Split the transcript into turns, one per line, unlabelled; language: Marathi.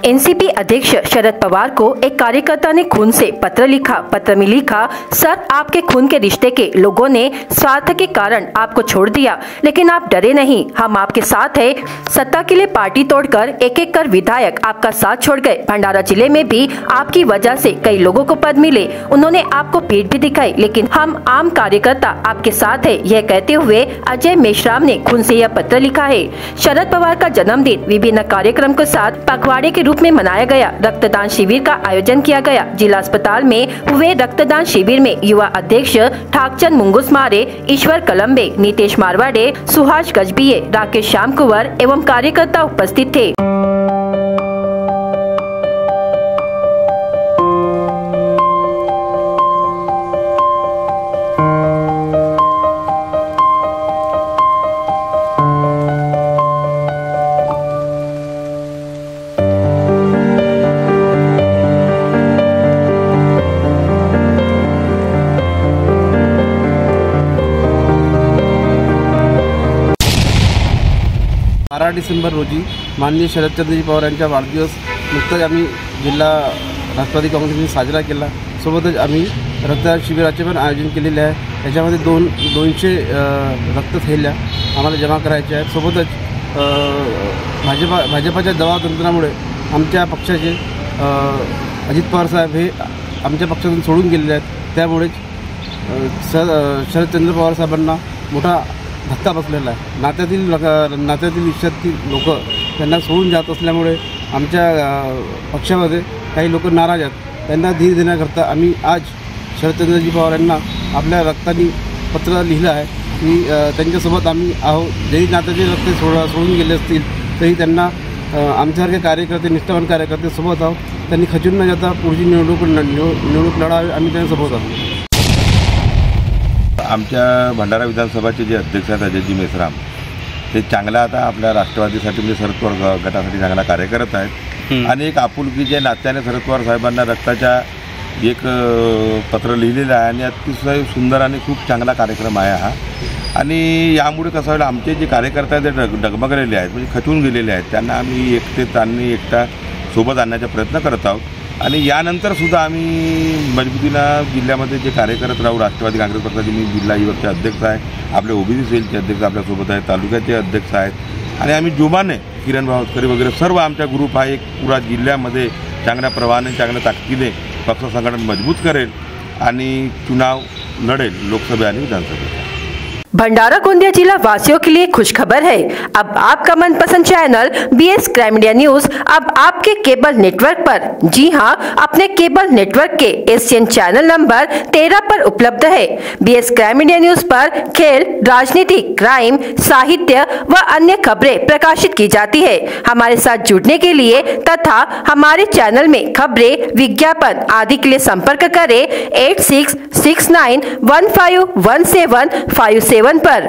एनसीपी अध्यक्ष शरद पवार को एक कार्यकर्ता ने खून से पत्र लिखा। पत्र में लिखा, सर आपके खून के रिश्ते के लोगों ने स्वार्थ के कारण आपको छोड़ दिया, लेकिन आप डरे नहीं, हम आपके साथ हैं। सत्ता के लिए पार्टी तोड़कर एक एक कर विधायक आपका साथ छोड़ गए। भंडारा जिले में भी आपकी वजह से कई लोगों को पद मिले, उन्होंने आपको पीठ भी दिखाई, लेकिन हम आम कार्यकर्ता आपके साथ है। यह कहते हुए अजय मेश्राम ने खून से यह पत्र लिखा है। शरद पवार का जन्मदिन विभिन्न कार्यक्रम के साथ पखवाड़े के रूप में मनाया गया। रक्तदान शिविर का आयोजन किया गया। जिला अस्पताल में हुए रक्तदान शिविर में युवा अध्यक्ष ठाकचंद मुंगुसमारे, ईश्वर कलम्बे, नीतेश मारवाड़े, सुहास गजबिये, राकेश श्याम कुंवर एवं कार्यकर्ता उपस्थित थे।
डिसेंबर रोजी माननीय शरदचंद्रजी पवार यांचा वाढदिवस नुकताच आम्ही जिल्हा राष्ट्रवादी काँग्रेसने साजरा केला। सोबतच आम्ही रक्तदान शिबिराचे पण आयोजन केलेले आहे। त्याच्यामध्ये 200 रक्तथैल्या आम्हाला जमा करायच्या आहेत। सोबतच भाजपाच्या दबावतंत्रामुळे आमच्या पक्षाचे अजित पवार साहेब हे आमच्या पक्षातून सोडून गेलेले आहेत। त्यामुळे शरदचंद्र पवार साहेबांना मोठा धक्का बसलेला आहे। नात्यातील इच्छातील लोक त्यांना सोडून जात असल्यामुळे आमच्या पक्षामध्ये काही लोक नाराज आहेत। त्यांना धीर देण्याकरता आम्ही आज शरदचंद्रजी पवार यांना आपल्या रक्तानी पत्र लिहिलं आहे की त्यांच्यासोबत आम्ही आहोत। जरी नात्याचे रस्ते सोडून गेले असतील तरी त्यांना आमच्यासारखे कार्यकर्ते, निष्ठावान कार्यकर्ते सोबत आहोत। त्यांनी खचून न जाता पुढची निवडणूक लढावी, आम्ही त्यांच्यासोबत आहोत।
आमच्या भंडारा विधानसभाचे जे अध्यक्ष आहेत अजयजी मेश्राम, ते चांगला आता आपल्या राष्ट्रवादीसाठी म्हणजे शरद पवार गटासाठी चांगला कार्य करत आहेत आणि एक आपुलकीच्या नात्याने शरद पवार साहेबांना रक्ताच्या एक पत्र लिहिलेलं आहे आणि अतिशय सुंदर आणि खूप चांगला कार्यक्रम आहे हा। आणि यामुळे कसं होईल, आमचे जे कार्यकर्ते आहेत ते डगमगलेले आहेत, म्हणजे खचून गेलेले आहेत, त्यांना आम्ही एकटा सोबत आणण्याचा प्रयत्न करत आहोत। आणि यानंतरसुद्धा आम्ही मजबूतीनं जिल्ह्यामध्ये जे कार्य करत राहू। राष्ट्रवादी काँग्रेस पक्षाचे मी जिल्हा युवकचे अध्यक्ष आहे, आपले ओबीसी सेलचे अध्यक्ष आपल्यासोबत आहेत, तालुक्याचे अध्यक्ष आहेत आणि आम्ही जोमाने किरण भावस्करी वगैरे सर्व आमचा ग्रुप हा एक पुरा जिल्ह्यामध्ये चांगल्या प्रवाहाने, चांगल्या ताकदीने पक्ष संघटन मजबूत करेल आणि चुनाव लढेल लोकसभा आणि विधानसभा।
भंडारा गोंदिया जिला वासियों के लिए खुशखबर है। अब आपका मनपसंद channel BS crime media news अब आपके केबल नेटवर्क पर, जी हां, अपने केबल नेटवर्क के एशियन चैनल नंबर 13 पर उपलब्ध है। बीएस क्राइम मीडिया न्यूज पर खेल, राजनीति, क्राइम, साहित्य व अन्य खबरें प्रकाशित की जाती है। हमारे साथ जुड़ने के लिए तथा हमारे चैनल में खबरें, विज्ञापन आदि के लिए संपर्क करें 8669151757 पर।